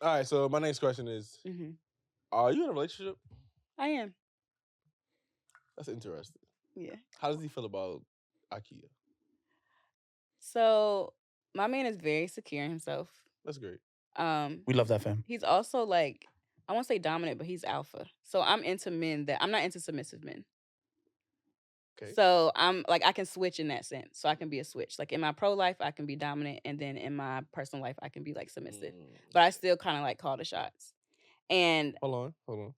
All right, so my next question is, are you in a relationship? I am. That's interesting. Yeah. How does he feel about IKEA? So my man is very secure in himself. That's great. We love that fam. He's also like, I won't say dominant, but he's alpha. So I'm into men that I'm not into submissive men. Okay. So I'm like, I can switch in that sense. So I can be a switch. Like in my pro life, I can be dominant, and then in my personal life, I can be like submissive. But I still kind of like call the shots. And hold on.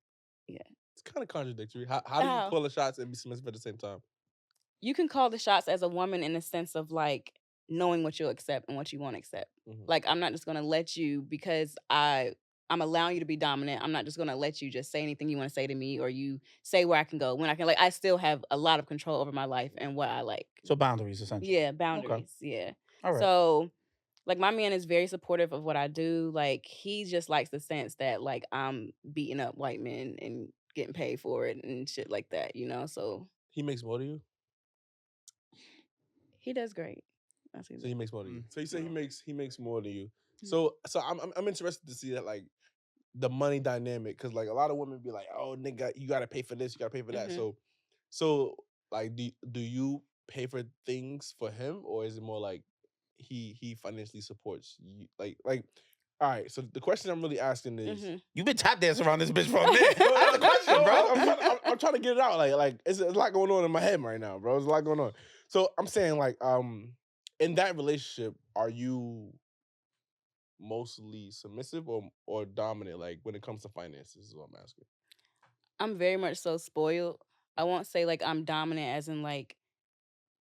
Yeah. It's kind of contradictory. How do you call the shots and be submissive at the same time? You can call the shots as a woman in the sense of like knowing what you'll accept and what you won't accept. Like I'm not just gonna let you because I'm allowing you to be dominant. I'm not just gonna let you just say anything you want to say to me or you say where I can go when I can. Like I still have a lot of control over my life and what I like. So boundaries, essentially. Yeah, boundaries. Okay. Yeah. All right. So like my man is very supportive of what I do. Like he just likes the sense that like I'm beating up white men and getting paid for it and shit like that, you know. So he makes more than you. He does great. So he makes more than you. So you say he makes more than you. So I'm interested to see that like the money dynamic because like a lot of women be like, oh nigga, you gotta pay for this, you gotta pay for that. So like do you pay for things for him or is it more like he financially supports you? Like all right, so the question I'm really asking is, you've been tap dancing around this bitch for a minute. That's the question, bro. I'm trying to get it out. Like it's a lot going on in my head right now, bro. There's a lot going on. So I'm saying like in that relationship, are you mostly submissive or dominant? Like when it comes to finances, is what I'm asking. I'm very much so spoiled. I won't say like I'm dominant as in like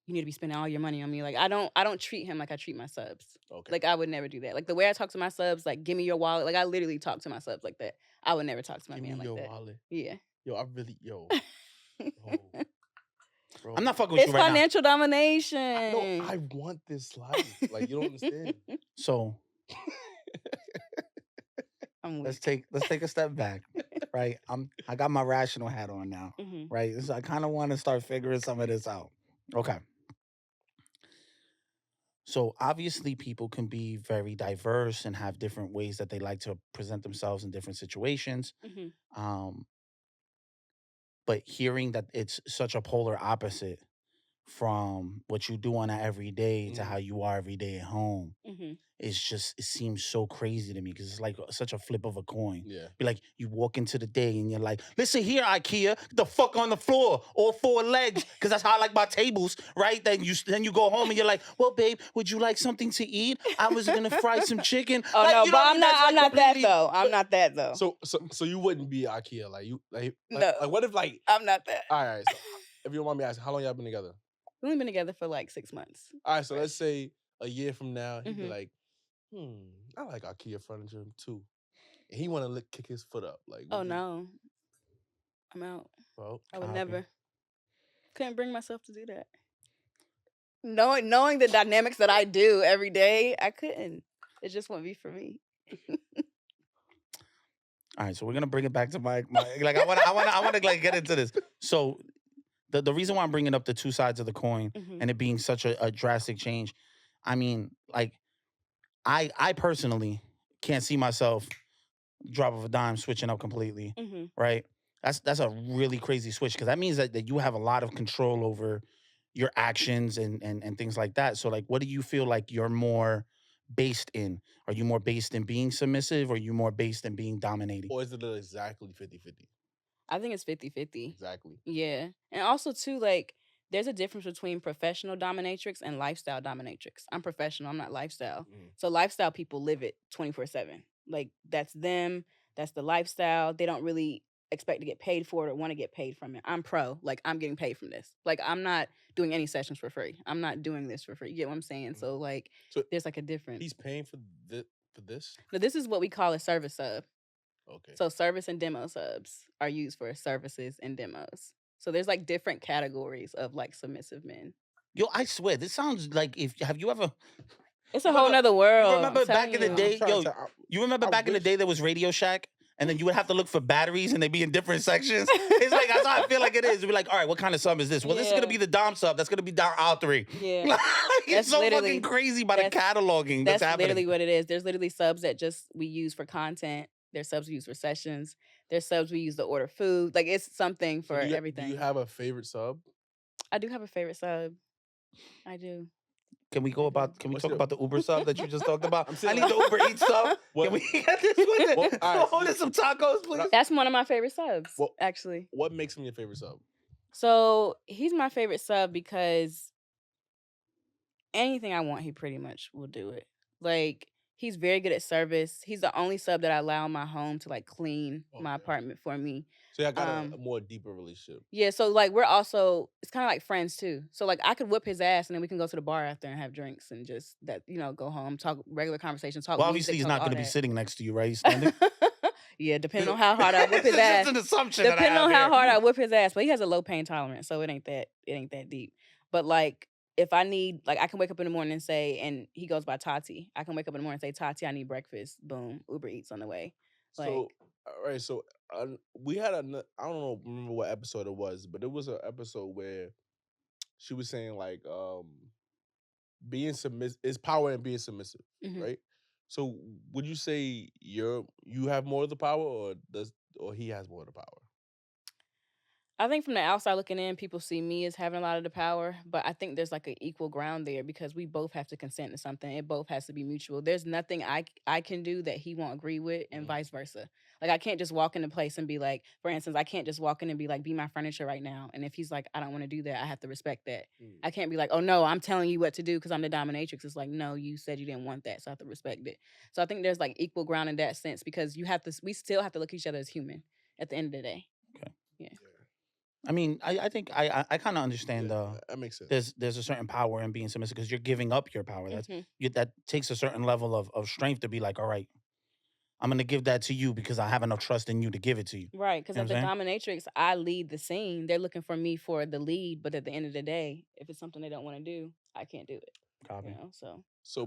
you need to be spending all your money on me. Like I don't treat him like I treat my subs. Okay. Like I would never do that. Like the way I talk to my subs, like give me your wallet. Like I literally talk to my subs like that. I would never talk to my man like that. Give me your wallet. Yeah. Yo, I really Bro. I'm not fucking with you right now. It's financial domination. I want this life. Like you don't understand. So let's take a step back, right? I got my rational hat on now, right? So I kind of want to start figuring some of this out. Okay. So obviously people can be very diverse and have different ways that they like to present themselves in different situations. But hearing that it's such a polar opposite from what you do on that every day to how you are every day at home, it seems so crazy to me because it's like such a flip of a coin. Yeah. Be like, you walk into the day and you're like, listen here, IKEA, get the fuck on the floor, all four legs, because that's how I like my tables, right? Then you go home and you're like, well, babe, would you like something to eat? I was gonna fry some chicken. Oh like, no, you but know, I'm not that though. I'm not that though. So you wouldn't be IKEA like you like no. Like what if like I'm not that. All right. So if you don't mind me asking, how long y'all been together? We've only been together for like 6 months. All right, so let's say a year from now, he'd be like, I like IKEA furniture too. And he want to kick his foot up. Like, oh no, I'm out. Well, I would never. Couldn't bring myself to do that. Knowing the dynamics that I do every day, I couldn't. It just wouldn't be for me. All right, so we're gonna bring it back to my like I want to like get into this. So the reason why I'm bringing up the two sides of the coin and it being such a drastic change, I mean, like I personally can't see myself drop of a dime switching up completely, right? That's a really crazy switch because that means that you have a lot of control over your actions and things like that. So like, what do you feel like you're more based in? Are you more based in being submissive or are you more based in being dominating? Or is it exactly 50-50? I think it's 50-50. Exactly. Yeah. And also too, like, there's a difference between professional dominatrix and lifestyle dominatrix. I'm professional, I'm not lifestyle. So lifestyle people live it 24/7. Like that's them, that's the lifestyle. They don't really expect to get paid for it or want to get paid from it. I'm pro, like I'm getting paid from this. Like I'm not doing any sessions for free. I'm not doing this for free. You get what I'm saying? So like there's like a difference. He's paying for this? No, this is what we call a service sub. Okay. So service and demo subs are used for services and demos. So there's like different categories of like submissive men. Yo, I swear, this sounds like have you ever... It's a whole nother world. You remember back in the day, you remember back in the day there was Radio Shack? and then you would have to look for batteries, and they'd be in different sections. It's like that's how I feel like it is. It'd be like, all right, what kind of sub is this? Well, this is gonna be the dom sub. That's gonna be down aisle 3. Yeah, Like, it's That's so literally- fucking crazy by the cataloging that's happening. literally what it is. There's literally subs that just we use for content. There's subs we use for sessions. There's subs we use to order food. Like it's something for everything. Do you have a favorite sub? I do have a favorite sub. I do. Can we talk about the Uber sub that you just talked about? I'm I saying, need the Uber Eats sub. What- Can we get this one? Well, all right, Order some tacos, please. That's one of my favorite subs, Well- actually. What makes him your favorite sub? So he's my favorite sub because anything I want, he pretty much will do it. Like he's very good at service. He's the only sub that I allow in my home to like clean my Okay. apartment for me. So y'all got a more deeper relationship. Yeah, so like we're also it's kind of like friends too. So like I could whip his ass and then we can go to the bar after and have drinks and just go home, talk regular conversations, talk. Well, music, obviously he's talk not all going to be that. sitting next to you, right? He's standing. Yeah, depending on how hard I whip his It's ass. just an assumption. that I Depending have on how here. hard I whip his ass, but he has a low pain tolerance, so it ain't that deep. But like, if I need, like, I can wake up in the morning and say, and he goes by Tati. I can wake up in the morning and say, Tati, I need breakfast. Boom, Uber Eats on the way. Like, So, all right. So we had I don't remember what episode it was, but it was an episode where she was saying like being submissive is power and being submissive, Mhm. right? So would you say you have more of the power, or he has more of the power? I think from the outside looking in, people see me as having a lot of the power, but I think there's like an equal ground there because we both have to consent to something. It both has to be mutual. There's nothing I can do that he won't agree with, and vice versa. Like I can't just walk into place and be like, for instance, I can't just walk in and be like, be my furniture right now. And if he's like, I don't want to do that, I have to respect that. I can't be like, oh no, I'm telling you what to do because I'm the dominatrix. It's like, no, you said you didn't want that, so I have to respect it. So I think there's like equal ground in that sense because we still have to look at each other as human at the end of the day. I mean, I think I kind of understand that makes sense. there's a certain power in being submissive because you're giving up your power. That's Mhm. that takes a certain level of strength to be like, all right, I'm gonna give that to you because I have enough trust in you to give it to you. Right, because You know at the what I'm dominatrix, I lead the scene. They're looking for me for the lead, but at the end of the day, if it's something they don't want to do, I can't do it. Copy. So. So